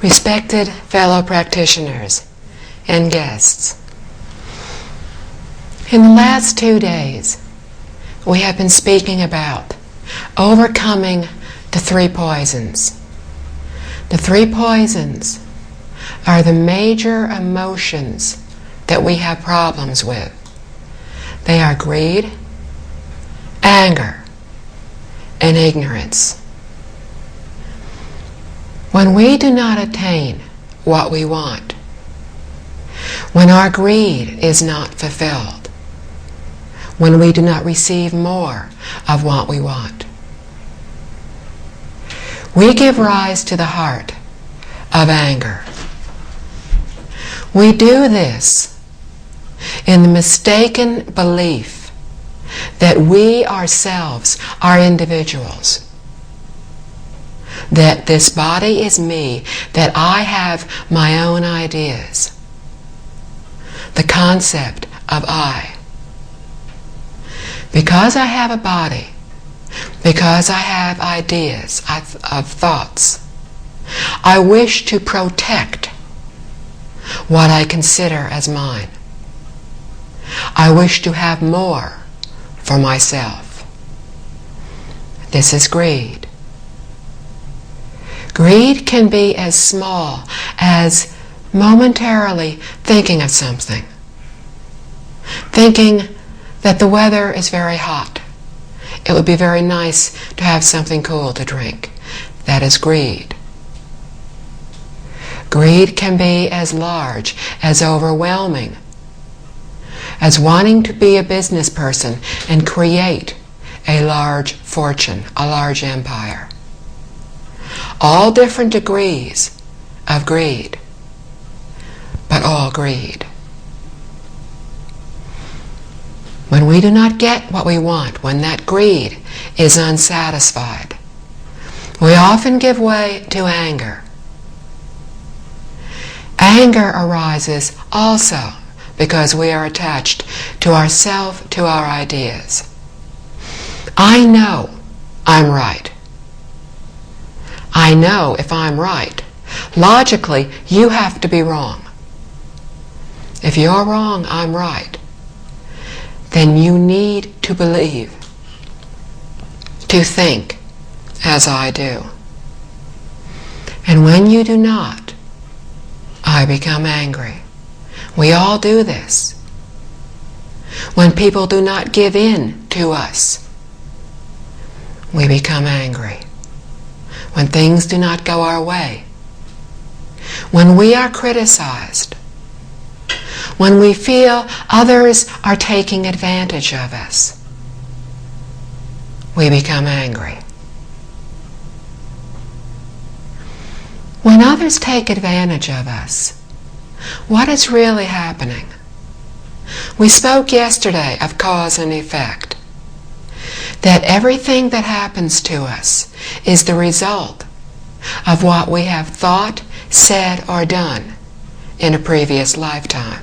Respected fellow practitioners and guests, in the last 2 days, we have been speaking about overcoming the 3 poisons. The 3 poisons are the major emotions that we have problems with. They are greed, anger, and ignorance. When we do not attain what we want, when our greed is not fulfilled, when we do not receive more of what we want, we give rise to the heart of anger. We do this in the mistaken belief that we ourselves are individuals, that this body is me, that I have my own ideas. The concept of I. Because I have a body, because I have ideas of thoughts, I wish to protect what I consider as mine. I wish to have more for myself. This is greed. Greed can be as small as momentarily thinking of something. Thinking that the weather is very hot. It would be very nice to have something cool to drink. That is greed. Greed can be as large, as overwhelming, as wanting to be a business person and create a large fortune, a large empire. All different degrees of greed, but all greed. When we do not get what we want, when that greed is unsatisfied, we often give way to anger. Anger arises also because we are attached to ourself, to our ideas. I know I'm right. I know if I'm right, logically, you have to be wrong. If you're wrong, I'm right. Then you need to believe, to think as I do. And when you do not, I become angry. We all do this. When people do not give in to us, we become angry. When things do not go our way, when we are criticized, when we feel others are taking advantage of us, we become angry. When others take advantage of us, what is really happening? We spoke yesterday of cause and effect. That everything that happens to us is the result of what we have thought, said, or done in a previous lifetime.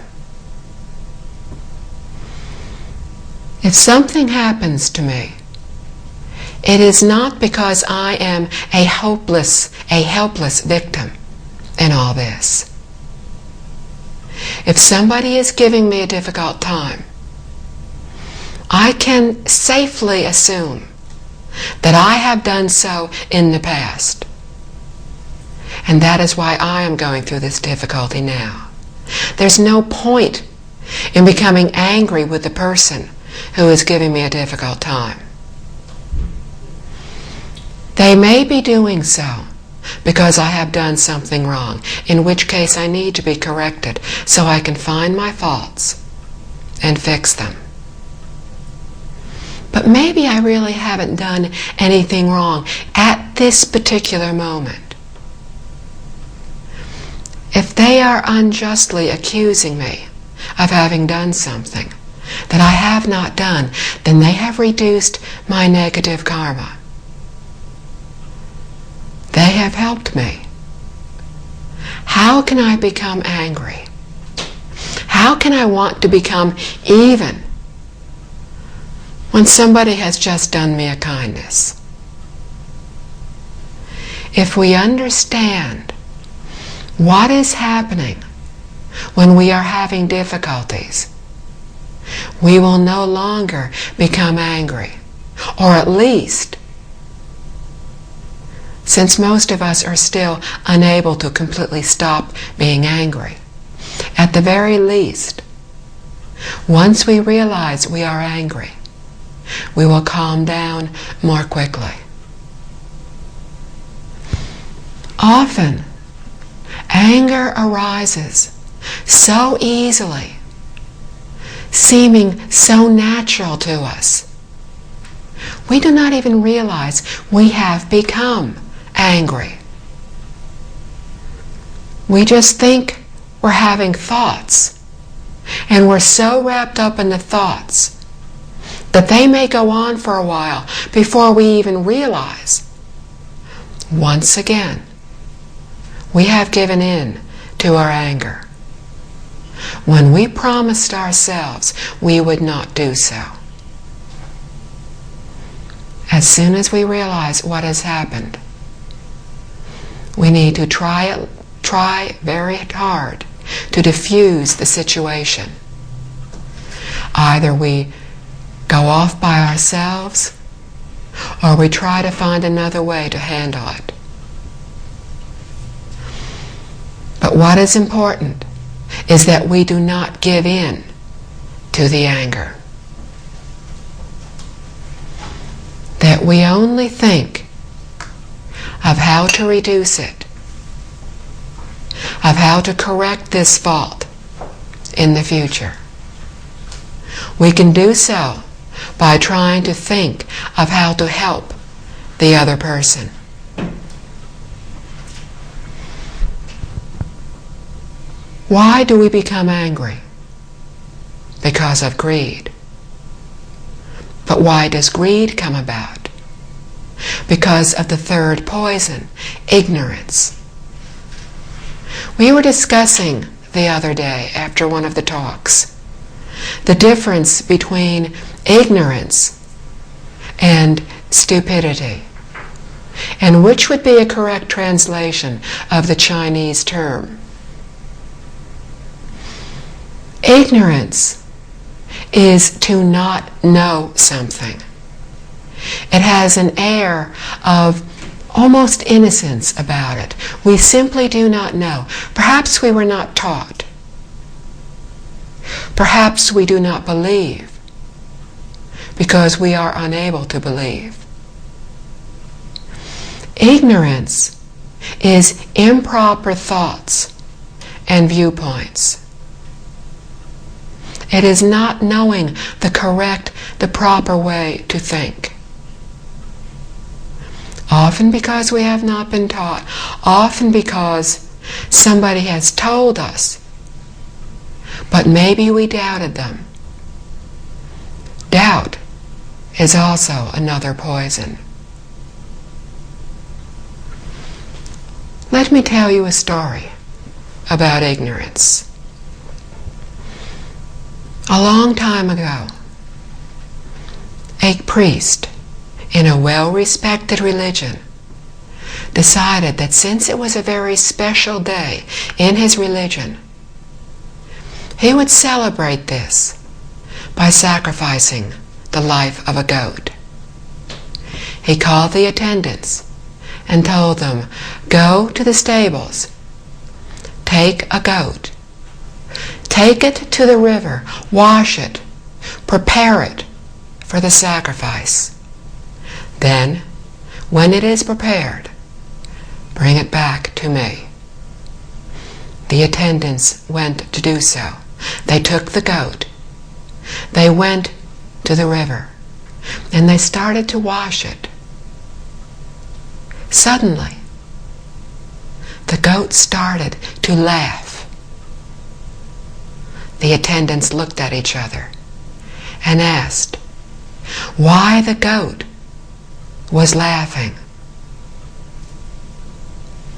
If something happens to me, it is not because I am a helpless victim in all this. If somebody is giving me a difficult time, I can safely assume that I have done so in the past. And that is why I am going through this difficulty now. There's no point in becoming angry with the person who is giving me a difficult time. They may be doing so because I have done something wrong, in which case I need to be corrected so I can find my faults and fix them. But maybe I really haven't done anything wrong at this particular moment. If they are unjustly accusing me of having done something that I have not done, then they have reduced my negative karma. They have helped me. How can I become angry? How can I want to become even when somebody has just done me a kindness? If we understand what is happening when we are having difficulties, we will no longer become angry. Or at least, since most of us are still unable to completely stop being angry, at the very least, once we realize we are angry, we will calm down more quickly. Often, anger arises so easily, seeming so natural to us. We do not even realize we have become angry. We just think we're having thoughts, and we're so wrapped up in the thoughts that they may go on for a while before we even realize, once again, we have given in to our anger when we promised ourselves we would not do so. As soon as we realize what has happened, we need to try very hard to diffuse the situation. Either we go off by ourselves, or we try to find another way to handle it. But what is important is that we do not give in to the anger. That we only think of how to reduce it, of how to correct this fault in the future. We can do so by trying to think of how to help the other person. Why do we become angry? Because of greed. But why does greed come about? Because of the third poison, ignorance. We were discussing the other day, after one of the talks, the difference between ignorance and stupidity, and which would be a correct translation of the Chinese term. Ignorance is to not know something. It has an air of almost innocence about it. We simply do not know. Perhaps we were not taught. Perhaps we do not believe because we are unable to believe. Ignorance is improper thoughts and viewpoints. It is not knowing the proper way to think. Often because we have not been taught. Often because somebody has told us. But maybe we doubted them. Doubt is also another poison. Let me tell you a story about ignorance. A long time ago, a priest in a well-respected religion decided that since it was a very special day in his religion, he would celebrate this by sacrificing the life of a goat. He called the attendants and told them, "Go to the stables, take a goat, take it to the river, wash it, prepare it for the sacrifice. Then, when it is prepared, bring it back to me." The attendants went to do so. They took the goat. They went to the river, and they started to wash it. Suddenly, the goat started to laugh. The attendants looked at each other and asked why the goat was laughing.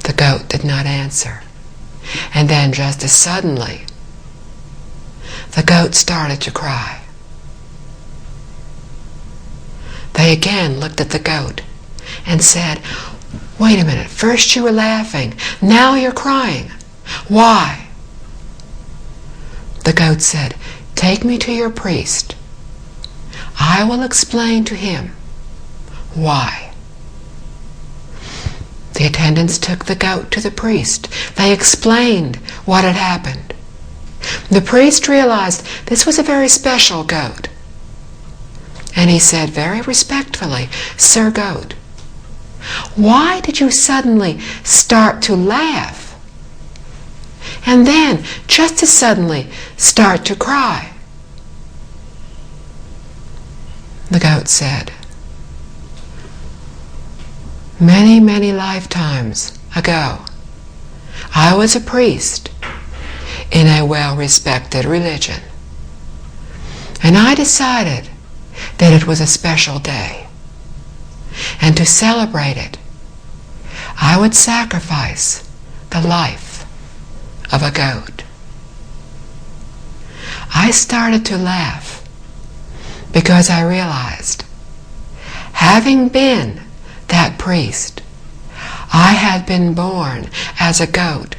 The goat did not answer. And then just as suddenly, the goat started to cry. They again looked at the goat and said, "Wait a minute, first you were laughing, now you're crying. Why? The goat said, "Take me to your priest. I will explain to him why." The attendants took the goat to the priest. They explained what had happened. The priest realized this was a very special goat. And he said very respectfully, "Sir Goat, why did you suddenly start to laugh? And then, just as suddenly, start to cry?" The goat said, "Many, many lifetimes ago, I was a priest in a well-respected religion. And I decided that it was a special day. And to celebrate it, I would sacrifice the life of a goat. I started to laugh because I realized, having been that priest, I had been born as a goat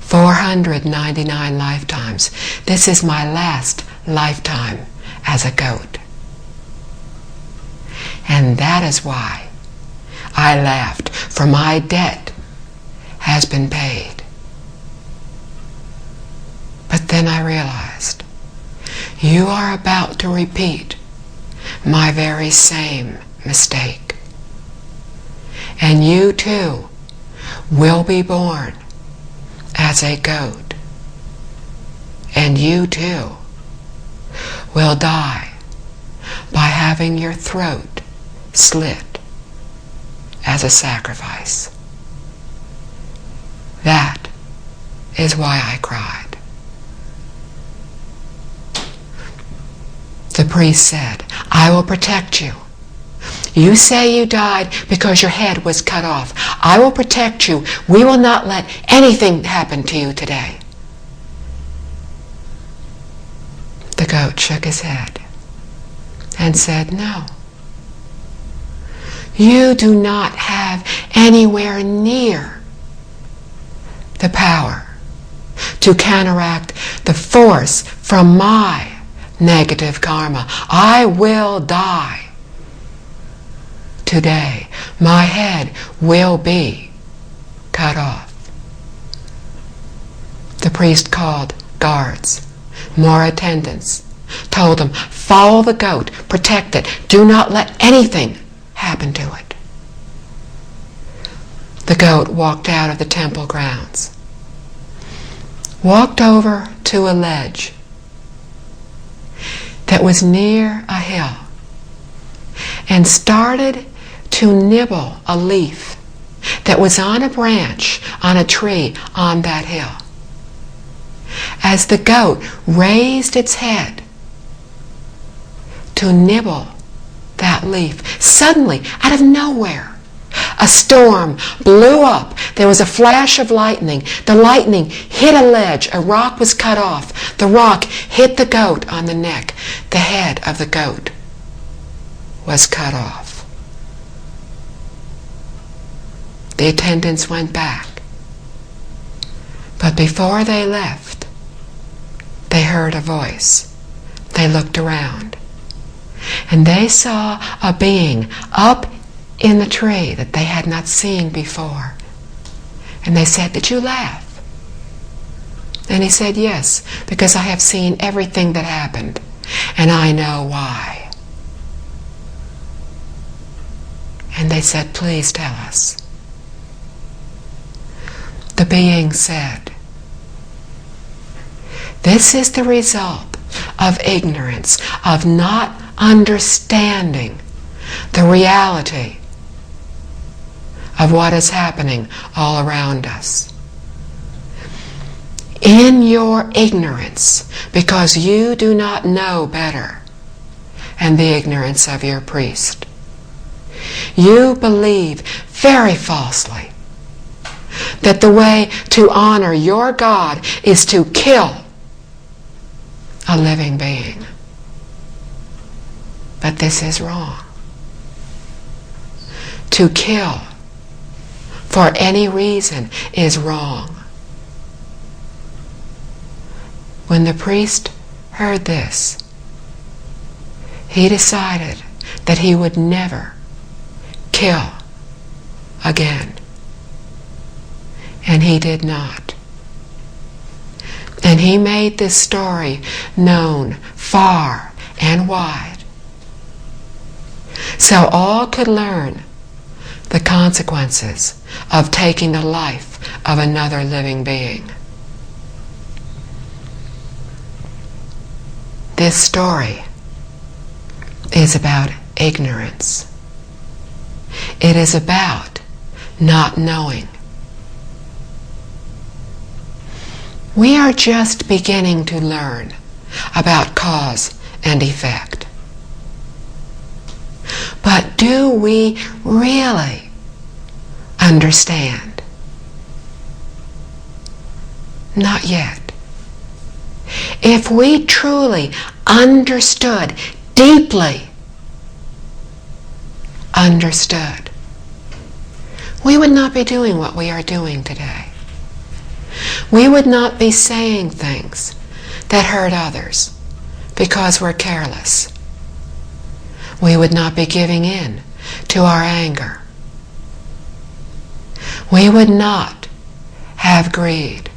499 lifetimes. This is my last lifetime as a goat. And that is why I laughed, for my debt has been paid." But then I realized, you are about to repeat my very same mistake. And you too will be born as a goat. And you too will die by having your throat slit as a sacrifice. That is why I cried." The priest said, "I will protect you. You say you died because your head was cut off. I will protect you. We will not let anything happen to you today." The goat shook his head and said, "No. You do not have anywhere near the power to counteract the force from my negative karma. I will die. Today, my head will be cut off." The priest called guards, more attendants, told them, "Follow the goat, protect it, do not let anything happen to it." The goat walked out of the temple grounds, walked over to a ledge that was near a hill, and started to nibble a leaf that was on a branch on a tree on that hill. As the goat raised its head to nibble that leaf, suddenly, out of nowhere, a storm blew up. There was a flash of lightning. The lightning hit a ledge. A rock was cut off. The rock hit the goat on the neck. The head of the goat was cut off. The attendants went back. But before they left, they heard a voice. They looked around, and they saw a being up in the tree that they had not seen before. And they said, "Did you laugh?" And he said, "Yes, because I have seen everything that happened, and I know why." And they said, "Please tell us." The being said, "This is the result of ignorance, of not understanding the reality of what is happening all around us. In your ignorance, because you do not know better, and the ignorance of your priest, you believe very falsely that the way to honor your God is to kill a living being. But this is wrong. To kill for any reason is wrong. when the priest heard this, he decided that he would never kill again. And he did not. And he made this story known far and wide, so all could learn the consequences of taking the life of another living being. This story is about ignorance. It is about not knowing. We are just beginning to learn about cause and effect. But do we really understand? Not yet. If we truly understood, deeply understood, we would not be doing what we are doing today. We would not be saying things that hurt others because we're careless. We would not be giving in to our anger. We would not have greed.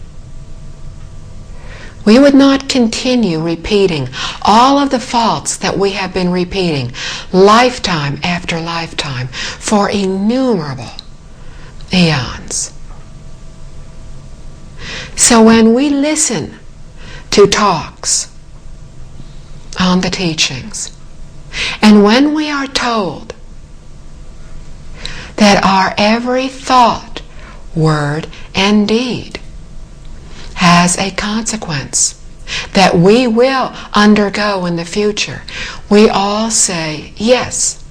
We would not continue repeating all of the faults that we have been repeating lifetime after lifetime for innumerable eons. So when we listen to talks on the teachings, and when we are told that our every thought, word, and deed has a consequence that we will undergo in the future, we all say yes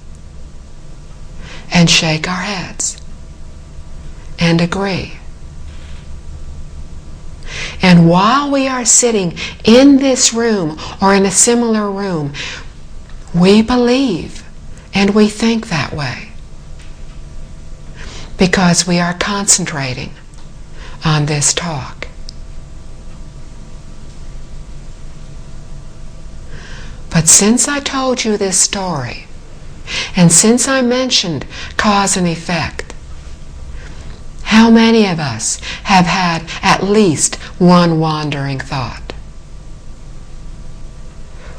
and shake our heads and agree. And while we are sitting in this room or in a similar room, we believe and we think that way because we are concentrating on this talk. But since I told you this story, and since I mentioned cause and effect, how many of us have had at least one wandering thought?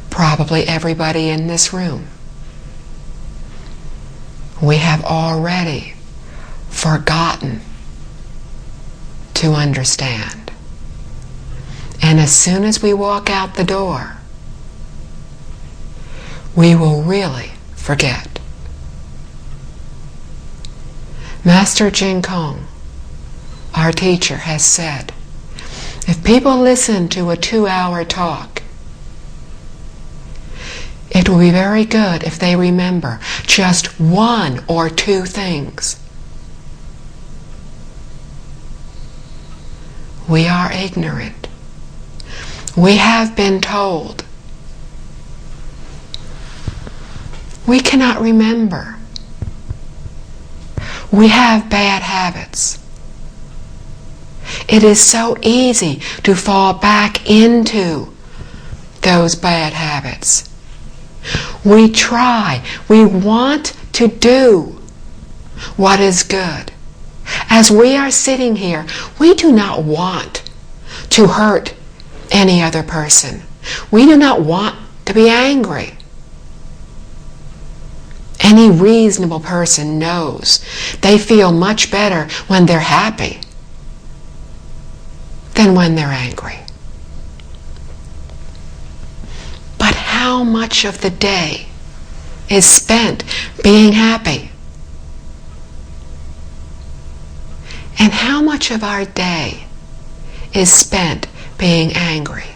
Probably everybody in this room. We have already forgotten to understand. And as soon as we walk out the door, we will really forget. Master Jing Kong, our teacher, has said, if people listen to a 2-hour talk, it will be very good if they remember just 1 or 2 things. We are ignorant. We have been told. We cannot remember. We have bad habits. It is so easy to fall back into those bad habits. We try, we want to do what is good. As we are sitting here, we do not want to hurt any other person. We do not want to be angry. Any reasonable person knows they feel much better when they're happy than when they're angry. But how much of the day is spent being happy? And how much of our day is spent being angry?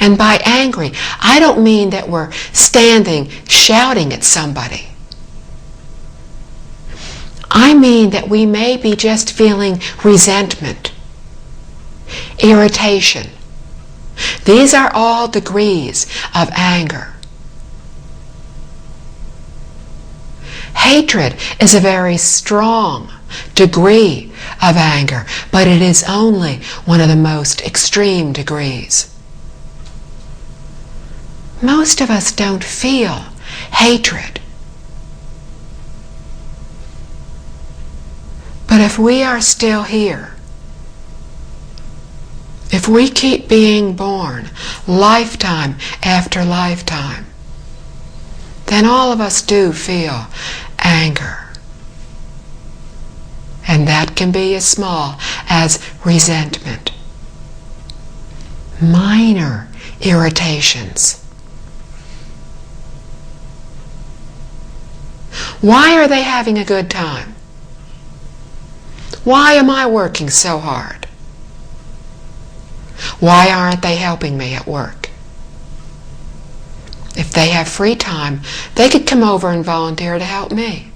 And by angry, I don't mean that we're standing shouting at somebody. I mean that we may be just feeling resentment, irritation. These are all degrees of anger. Hatred is a very strong degree of anger, but it is only one of the most extreme degrees. Most of us don't feel hatred. But if we are still here, if we keep being born lifetime after lifetime, then all of us do feel anger. And that can be as small as resentment, minor irritations. Why are they having a good time? Why am I working so hard? Why aren't they helping me at work? If they have free time, they could come over and volunteer to help me.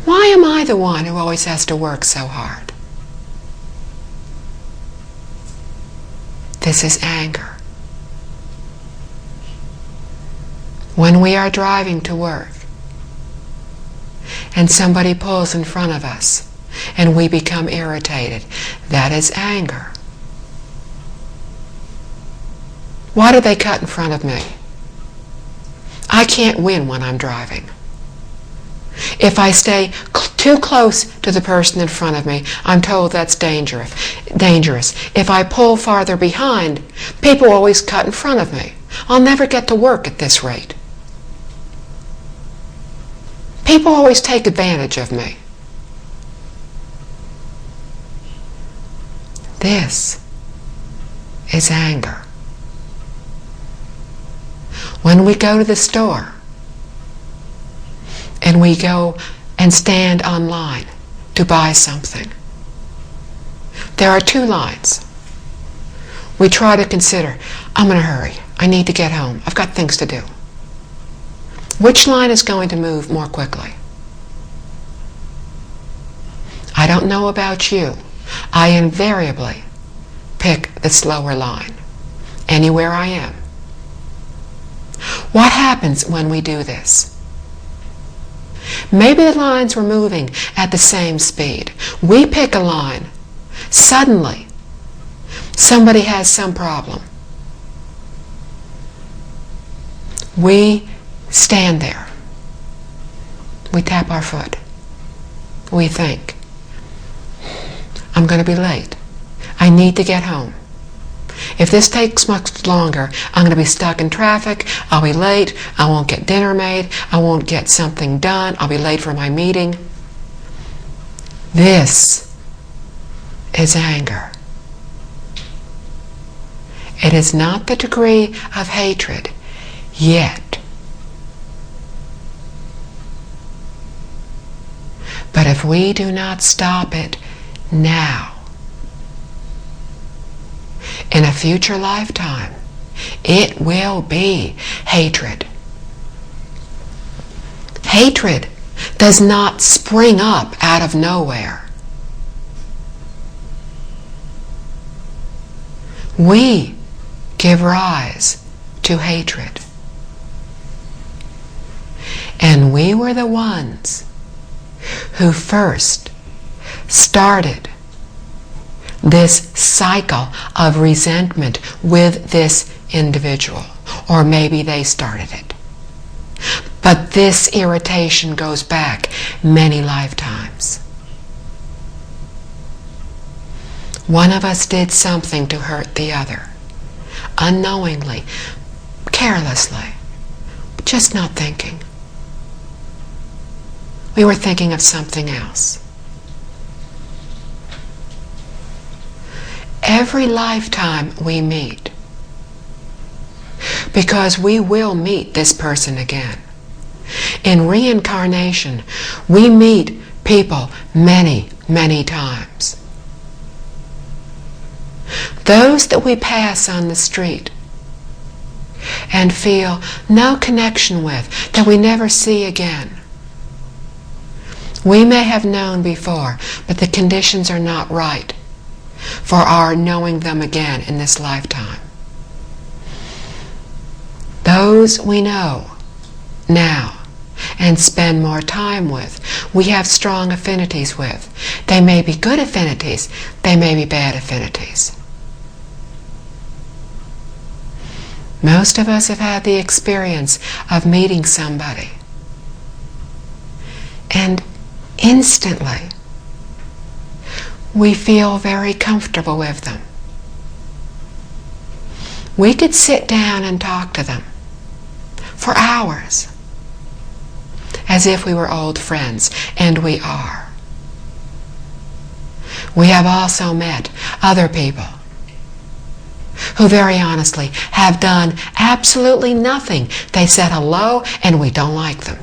Why am I the one who always has to work so hard? This is anger. When we are driving to work and somebody pulls in front of us and we become irritated, that is anger. Why do they cut in front of me? I can't win when I'm driving. If I stay too close to the person in front of me, I'm told that's dangerous. If I pull farther behind, people always cut in front of me. I'll never get to work at this rate. People always take advantage of me. This is anger. When we go to the store and we go and stand online to buy something, there are two lines. We try to consider, I'm in a hurry. I need to get home. I've got things to do. Which line is going to move more quickly? I don't know about you. I invariably pick the slower line, anywhere I am. What happens when we do this? Maybe the lines were moving at the same speed. We pick a line. Suddenly, somebody has some problem. We stand there. We tap our foot. We think, I'm going to be late. I need to get home. If this takes much longer, I'm going to be stuck in traffic. I'll be late. I won't get dinner made. I won't get something done. I'll be late for my meeting. This is anger. It is not the degree of hatred yet. But if we do not stop it now, in a future lifetime, it will be hatred. Hatred does not spring up out of nowhere. We give rise to hatred. And we were the ones who first started this cycle of resentment with this individual. Or maybe they started it. But this irritation goes back many lifetimes. One of us did something to hurt the other, unknowingly, carelessly, just not thinking. We were thinking of something else. Every lifetime we meet, because we will meet this person again. In reincarnation, we meet people many, many times. Those that we pass on the street and feel no connection with, that we never see again. We may have known before, but the conditions are not right for our knowing them again in this lifetime. Those we know now and spend more time with, we have strong affinities with. They may be good affinities, they may be bad affinities. Most of us have had the experience of meeting somebody, and instantly we feel very comfortable with them. We could sit down and talk to them for hours as if we were old friends, and we are. We have also met other people who very honestly have done absolutely nothing. They said hello and we don't like them.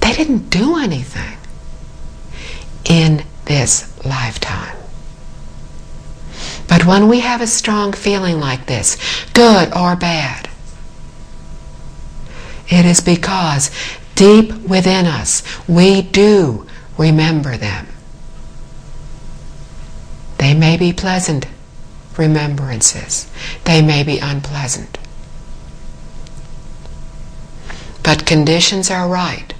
They didn't do anything in this lifetime. But when we have a strong feeling like this, good or bad, it is because deep within us we do remember them. They may be pleasant remembrances. They may be unpleasant. But conditions are right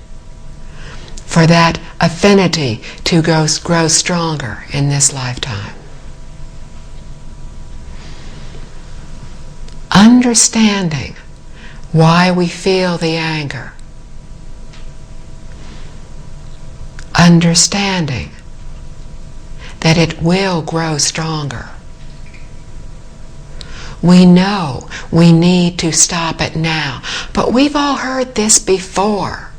for that affinity to grow stronger in this lifetime. Understanding why we feel the anger. Understanding that it will grow stronger. We know we need to stop it now, but we've all heard this before.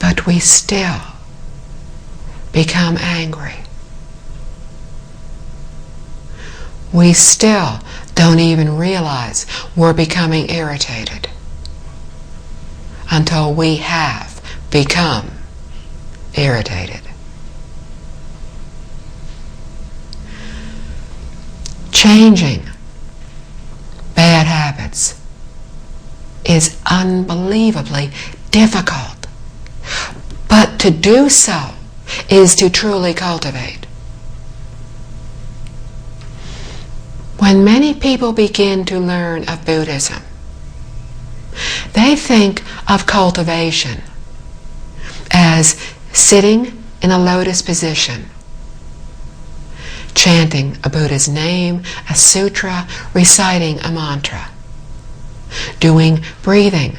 But we still become angry. We still don't even realize we're becoming irritated until we have become irritated. Changing bad habits is unbelievably difficult, but to do so is to truly cultivate. When many people begin to learn of Buddhism, they think of cultivation as sitting in a lotus position, chanting a Buddha's name, a sutra, reciting a mantra, doing breathing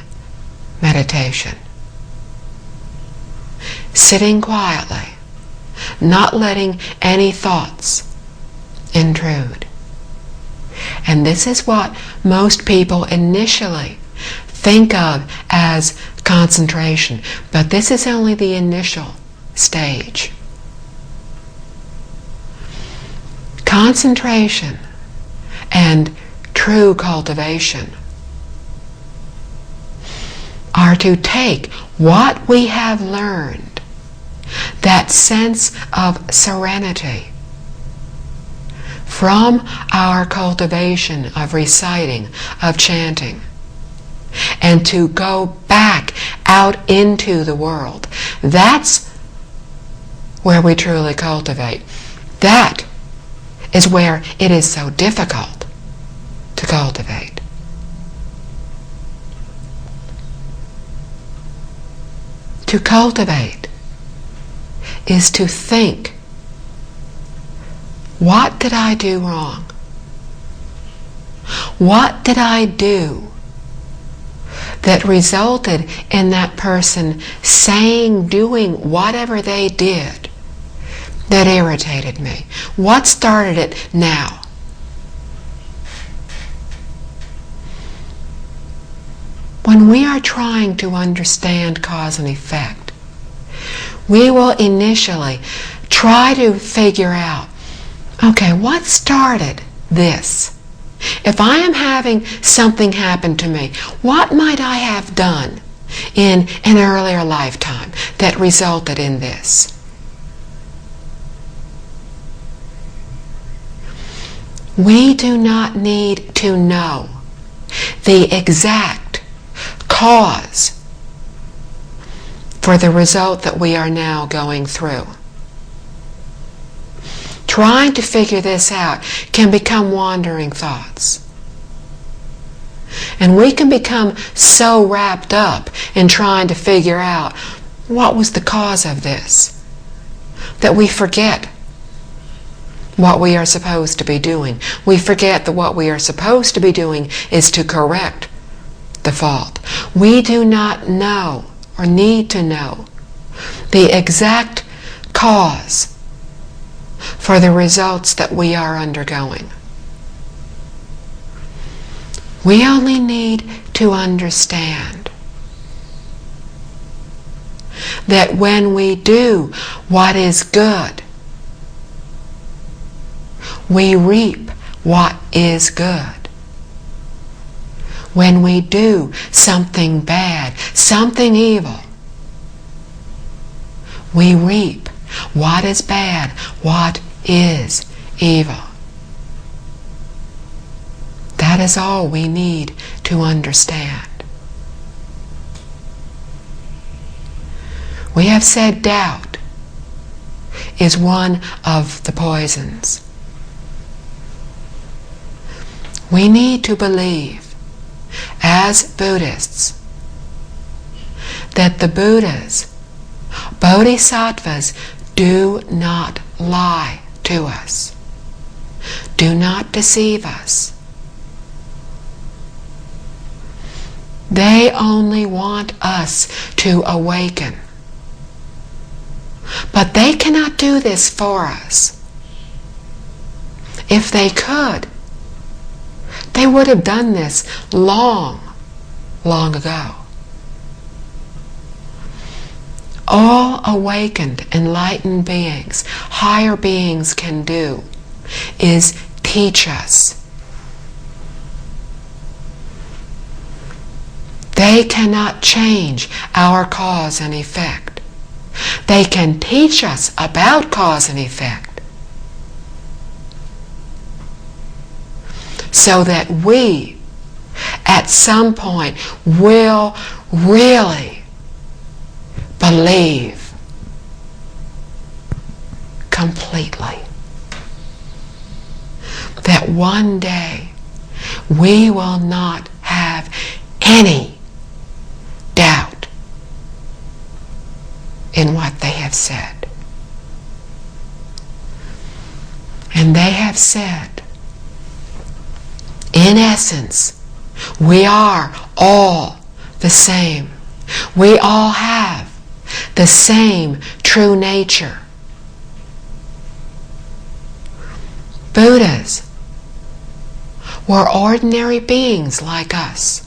meditation, sitting quietly, not letting any thoughts intrude. And this is what most people initially think of as concentration, but this is only the initial stage. Concentration and true cultivation are to take what we have learned, that sense of serenity, from our cultivation of reciting, of chanting, and to go back out into the world. That's where we truly cultivate. That is where it is so difficult to cultivate. To cultivate is to think, what did I do wrong? What did I do that resulted in that person saying, doing whatever they did that irritated me? What started it now? When we are trying to understand cause and effect, we will initially try to figure out, okay, what started this? If I am having something happen to me, what might I have done in an earlier lifetime that resulted in this? We do not need to know the exact cause for the result that we are now going through. Trying to figure this out can become wandering thoughts. And we can become so wrapped up in trying to figure out what was the cause of this that we forget what we are supposed to be doing. We forget that what we are supposed to be doing is to correct the fault. We do not know or need to know the exact cause for the results that we are undergoing. We only need to understand that when we do what is good, we reap what is good. When we do something bad, something evil, we reap what is bad, what is evil. That is all we need to understand. We have said doubt is one of the poisons. We need to believe, as Buddhists, that the Buddhas, Bodhisattvas, do not lie to us, do not deceive us. They only want us to awaken. But they cannot do this for us. If they could, they would have done this long, long ago. All awakened, enlightened beings, higher beings can do is teach us. They cannot change our cause and effect. They can teach us about cause and effect so that we, at some point, will really believe completely that one day we will not have any doubt in what they have said. And they have said, in essence, we are all the same. We all have the same true nature. Buddhas were ordinary beings like us.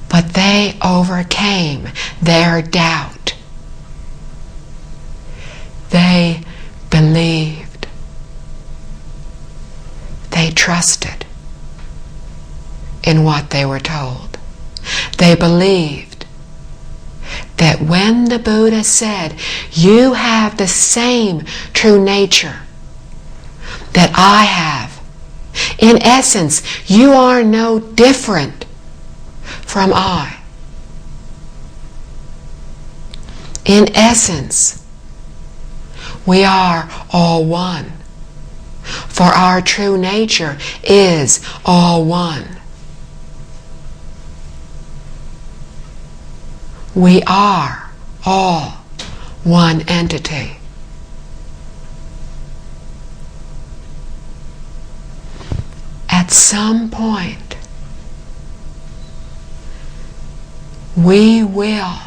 But they overcame their doubt. They believed. They trusted in what they were told. They believed that when the Buddha said, "You have the same true nature that I have," in essence, you are no different from I. In essence, we are all one, for our true nature is all one. We are all one entity. At some point, we will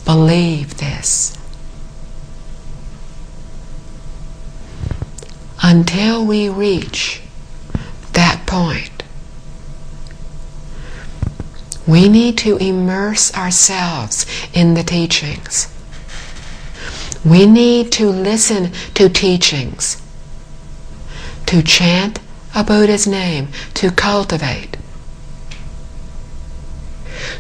believe this. Until we reach that point, we need to immerse ourselves in the teachings. We need to listen to teachings, to chant a Buddha's name, to cultivate,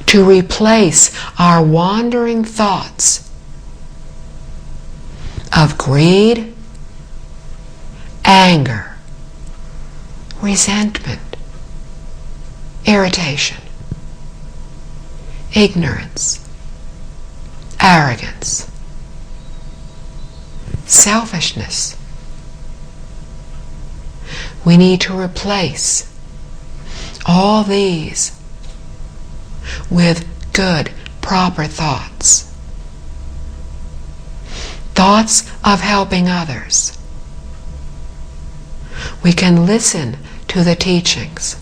to replace our wandering thoughts of greed, anger, resentment, irritation, ignorance, arrogance, selfishness. We need to replace all these with good, proper thoughts. thoughts of helping others. We can listen to the teachings.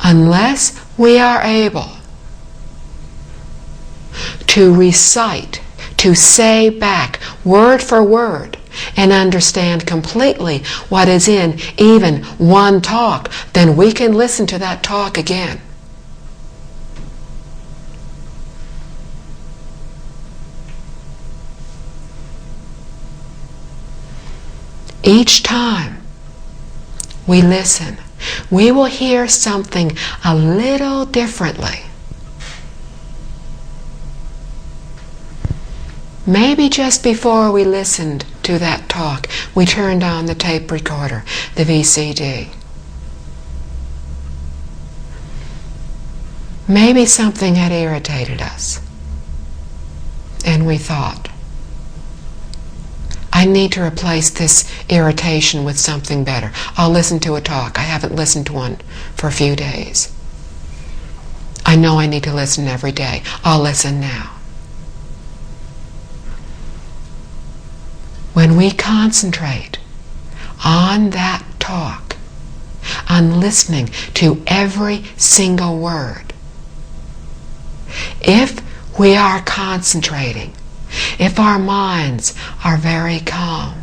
Unless we are able to recite, to say back word for word, and understand completely what is in even one talk, then we can listen to that talk again. Each time we listen, we will hear something a little differently. Maybe just before we listened to that talk, we turned on the tape recorder, the VCD. Maybe something had irritated us, and we thought, I need to replace this irritation with something better. I'll listen to a talk. I haven't listened to one for a few days. I know I need to listen every day. I'll listen now. When we concentrate on that talk, on listening to every single word, if we are concentrating, if our minds are very calm,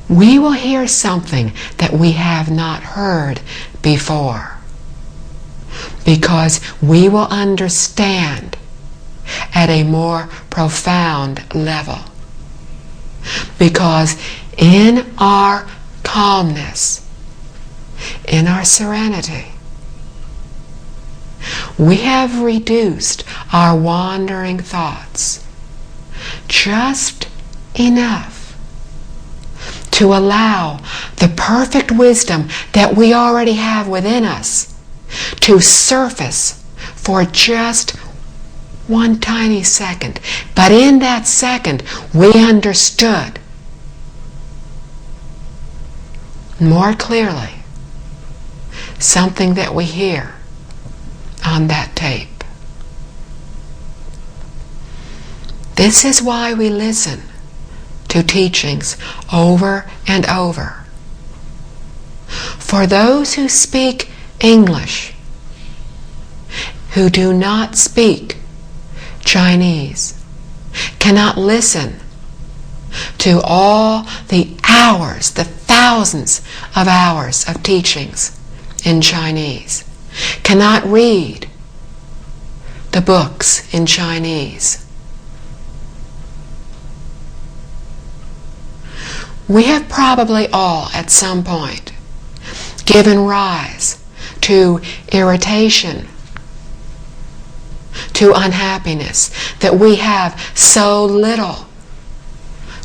we will hear something that we have not heard before, because we will understand at a more profound level. Because in our calmness, in our serenity, we have reduced our wandering thoughts just enough to allow the perfect wisdom that we already have within us to surface for just one tiny second. But in that second, we understood more clearly something that we hear on that tape. This is why we listen to teachings over and over. For those who speak English, who do not speak Chinese, cannot listen to all the hours, the thousands of hours of teachings in Chinese, cannot read the books in Chinese. We have probably all at some point given rise to irritation, to unhappiness, that we have so little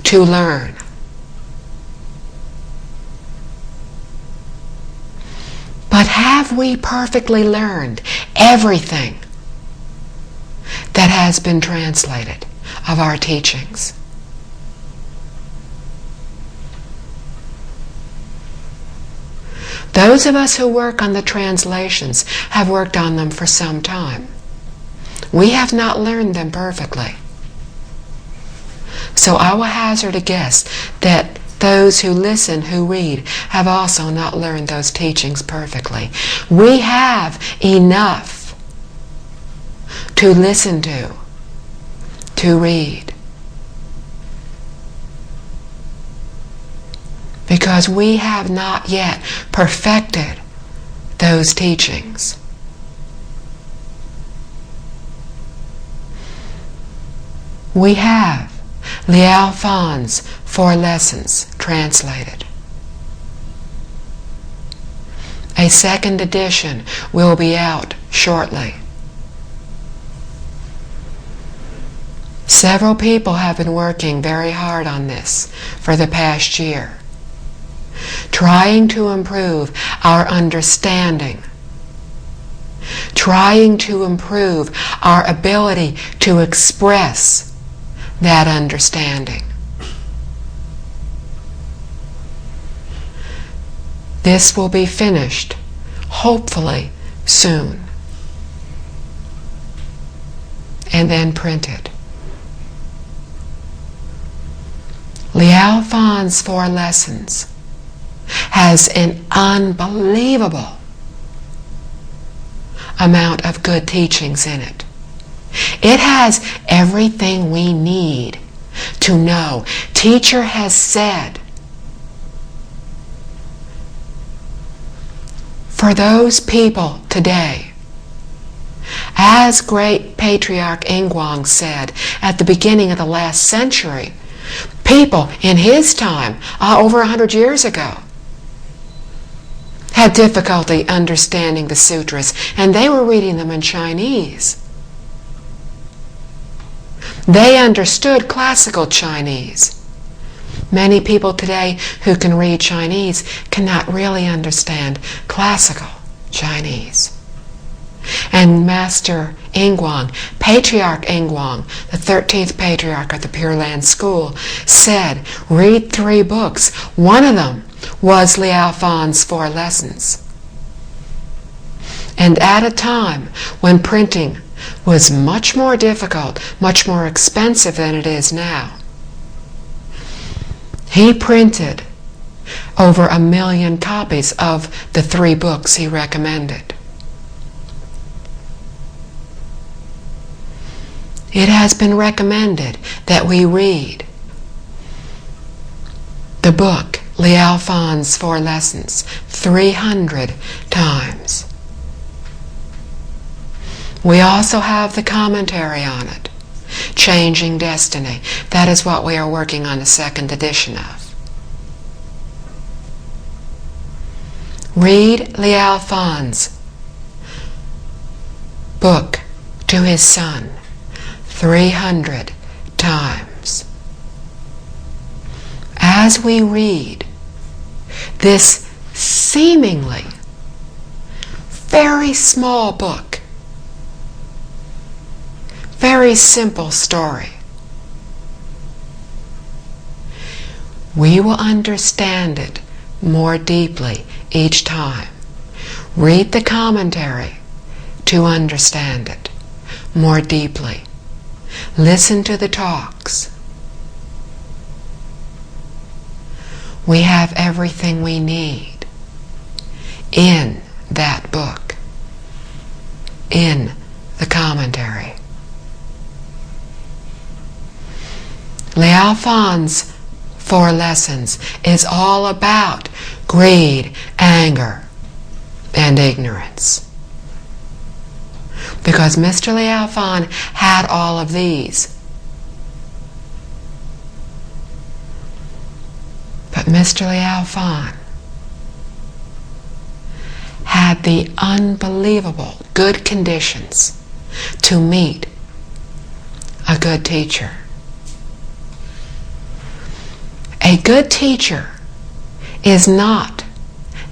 to learn. But have we perfectly learned everything that has been translated of our teachings? Those of us who work on the translations have worked on them for some time. We have not learned them perfectly. So I will hazard a guess that those who listen, who read, have also not learned those teachings perfectly. We have enough to listen to read, because we have not yet perfected those teachings. We have Liao Fan's 4 Lessons translated. A second edition will be out shortly. Several people have been working very hard on this for the past year, trying to improve our understanding, trying to improve our ability to express that understanding. This will be finished, hopefully, soon. and then printed. Liao Fan's 4 Lessons has an unbelievable amount of good teachings in it. It has everything we need to know. Teacher has said, for those people today, as great Patriarch Ingguang said at the beginning of the last century, people in his time, over 100 years ago, had difficulty understanding the sutras, and they were reading them in Chinese. They understood classical Chinese. Many people today who can read Chinese cannot really understand classical Chinese. And Master Ingguang, Patriarch Ingguang, the 13th Patriarch of the Pure Land School, said, read 3 books. One of them was Liao Fan's 4 Lessons. And at a time when printing was much more difficult, much more expensive than it is now, he printed over 1 million copies of the 3 books he recommended. It has been recommended that we read the book Liao Fan's 4 Lessons 300 times. We also have the commentary on it, Changing Destiny. That is what we are working on the 2nd edition of. Read Liao Fan's book to his son 300 times. As we read this seemingly very small book, very simple story, we will understand it more deeply each time. Read the commentary to understand it more deeply. Listen to the talks. We have everything we need in that book, in the commentary. Liao Fan's 4 Lessons is all about greed, anger, and ignorance. Because Mr. Liao Fan had all of these. But Mr. Liao Fan had the unbelievable good conditions to meet a good teacher. A good teacher is not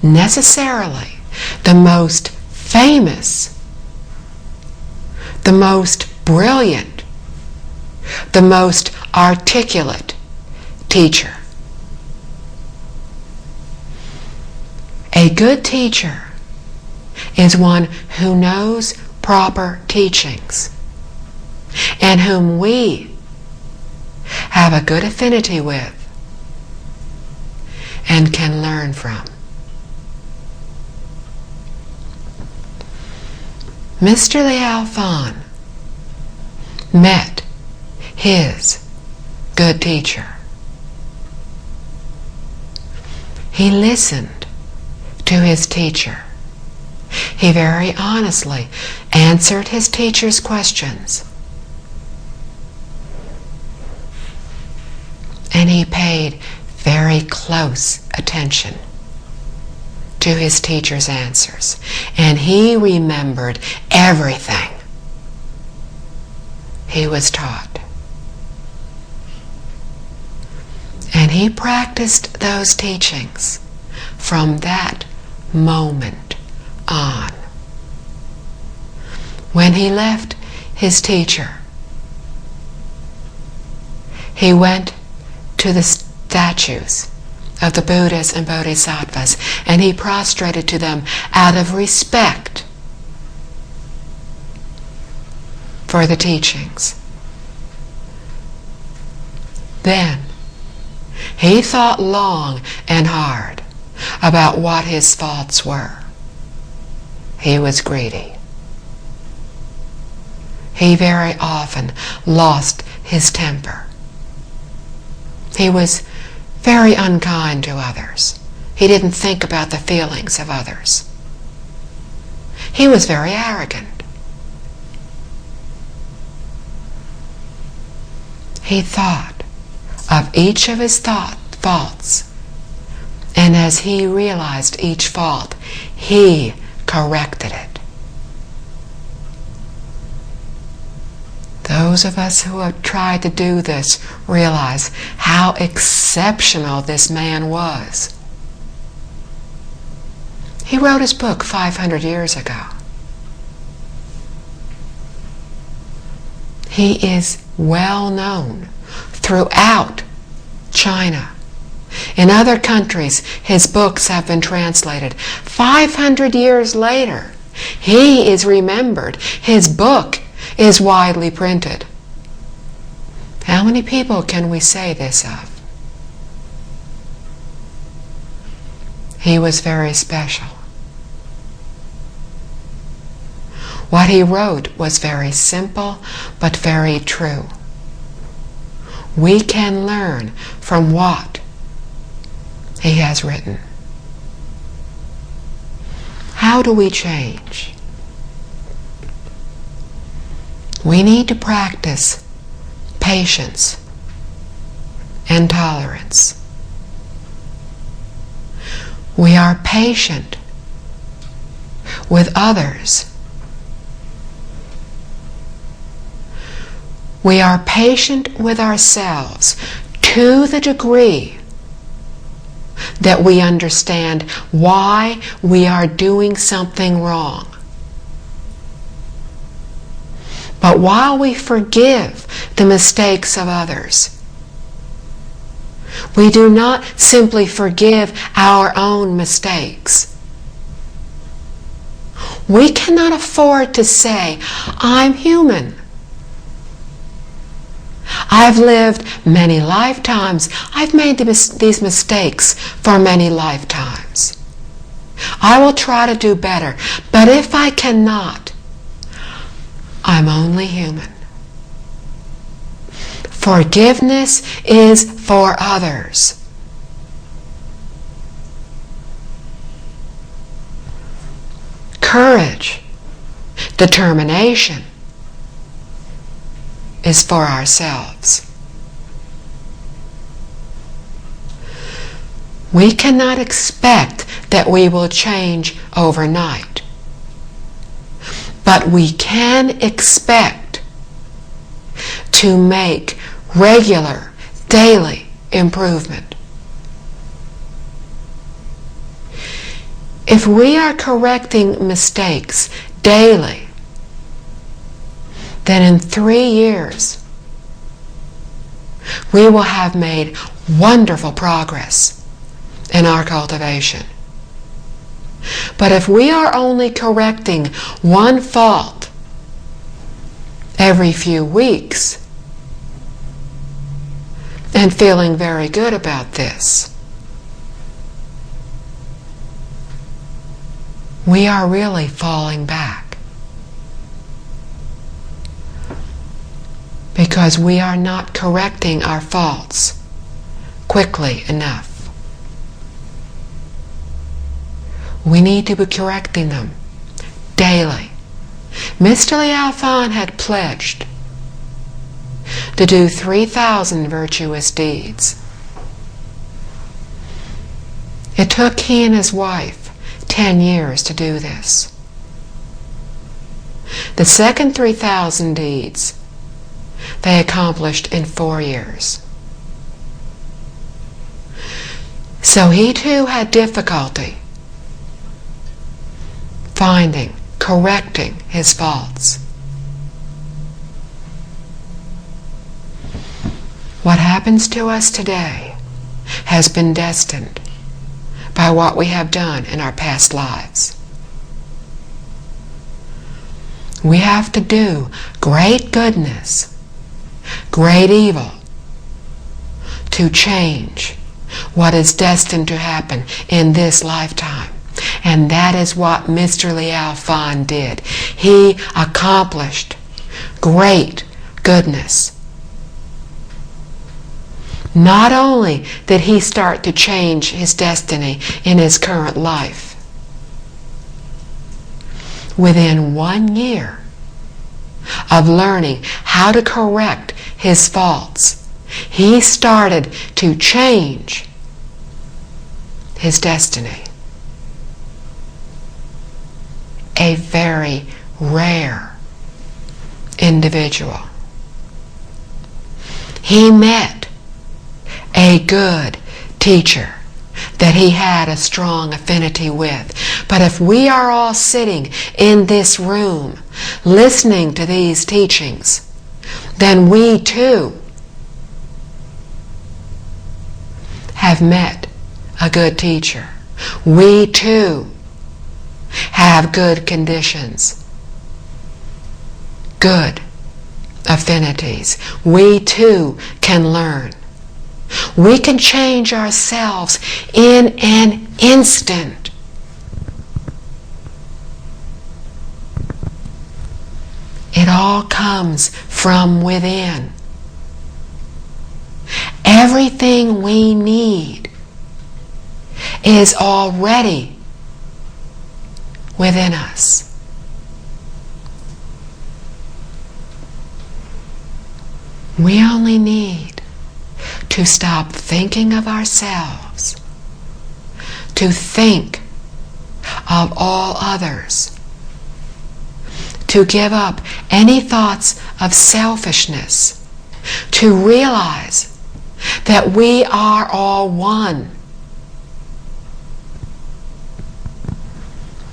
necessarily the most famous, the most brilliant, the most articulate teacher. A good teacher is one who knows proper teachings and whom we have a good affinity with and can learn from. Mr. Liao Fan met his good teacher. He listened to his teacher. He very honestly answered his teacher's questions. And he paid very close attention to his teacher's answers. And he remembered everything he was taught. And he practiced those teachings from that moment on. When he left his teacher, he went to the statues of the Buddhas and Bodhisattvas, and he prostrated to them out of respect for the teachings. Then he thought long and hard about what his faults were. He was greedy. He very often lost his temper. He was very unkind to others. He didn't think about the feelings of others. He was very arrogant. He thought of each of his faults, and as he realized each fault, he corrected it. Those of us who have tried to do this realize how exceptional this man was. He wrote his book 500 years ago. He is well known throughout China. In other countries, his books have been translated. 500 years later, he is remembered. His book is widely printed. How many people can we say this of? He was very special. What he wrote was very simple, but very true. We can learn from what he has written. How do we change? We need to practice patience and tolerance. We are patient with others. We are patient with ourselves to the degree that we understand why we are doing something wrong. But while we forgive the mistakes of others, we do not simply forgive our own mistakes. We cannot afford to say, I'm human. I've lived many lifetimes. I've made these mistakes for many lifetimes. I will try to do better. But if I cannot, I'm only human. Forgiveness is for others. Courage, determination, is for ourselves. We cannot expect that we will change overnight, but we can expect to make regular, daily improvement. If we are correcting mistakes daily, then in 3 years, we will have made wonderful progress in our cultivation. But if we are only correcting one fault every few weeks and feeling very good about this, we are really falling back. Because we are not correcting our faults quickly enough. We need to be correcting them daily. Mr. Liao Fan had pledged to do 3,000 virtuous deeds. It took he and his wife 10 years to do this. The second 3,000 deeds they accomplished in 4 years. So he too had difficulty correcting his faults. What happens to us today has been destined by what we have done in our past lives. We have to do great goodness, great evil, to change what is destined to happen in this lifetime. And that is what Mr. Liao Fan did. He accomplished great goodness. Not only did he start to change his destiny in his current life, within 1 year of learning how to correct his faults, he started to change his destiny. A very rare individual. He met a good teacher that he had a strong affinity with. But if we are all sitting in this room listening to these teachings, then we too have met a good teacher. We too have good conditions, good affinities. We too can learn. We can change ourselves in an instant. It all comes from within. Everything we need is already within us. We only need to stop thinking of ourselves, to think of all others, to give up any thoughts of selfishness, to realize that we are all one.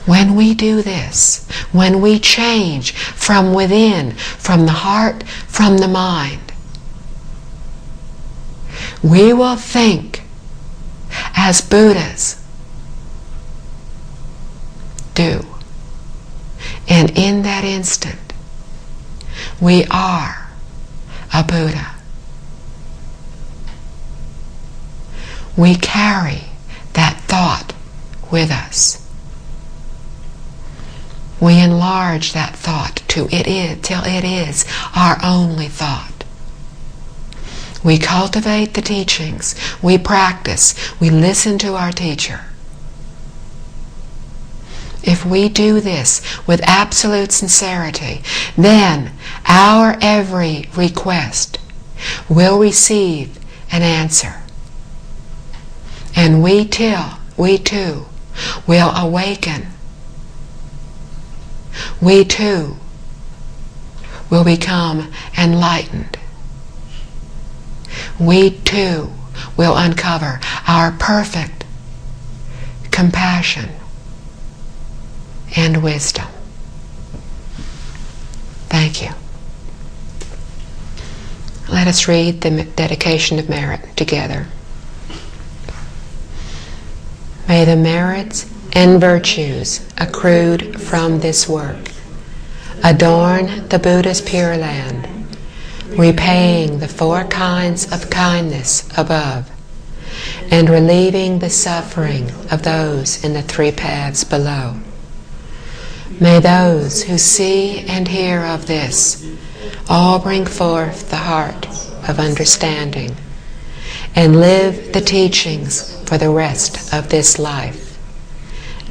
When we do this, when we change from within, from the heart, from the mind, we will think as Buddhas do. And in that instant, we are a Buddha. We carry that thought with us. We enlarge that thought till it is our only thought. We cultivate the teachings, we practice, we listen to our teacher. If we do this with absolute sincerity, then our every request will receive an answer. And we too will awaken. We too will become enlightened. We too will uncover our perfect compassion and wisdom. Thank you. Let us read the dedication of merit together. May the merits and virtues accrued from this work adorn the Buddha's Pure Land, repaying the 4 kinds of kindness above, and relieving the suffering of those in the 3 paths below. May those who see and hear of this all bring forth the heart of understanding and live the teachings for the rest of this life.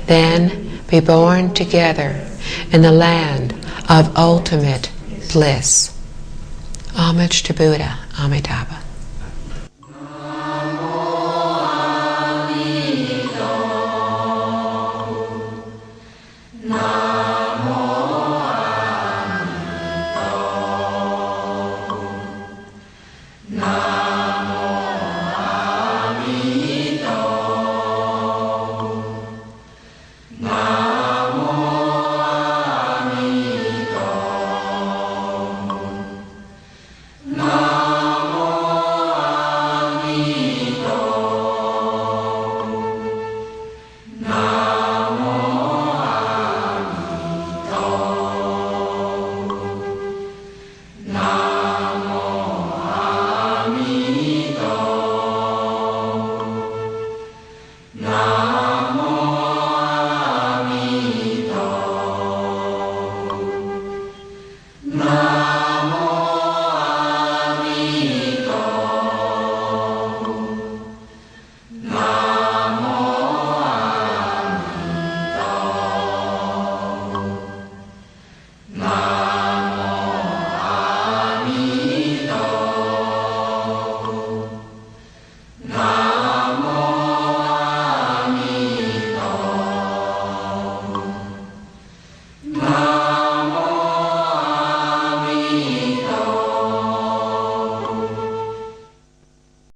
Then be born together in the land of ultimate bliss. Homage to Buddha Amitabha.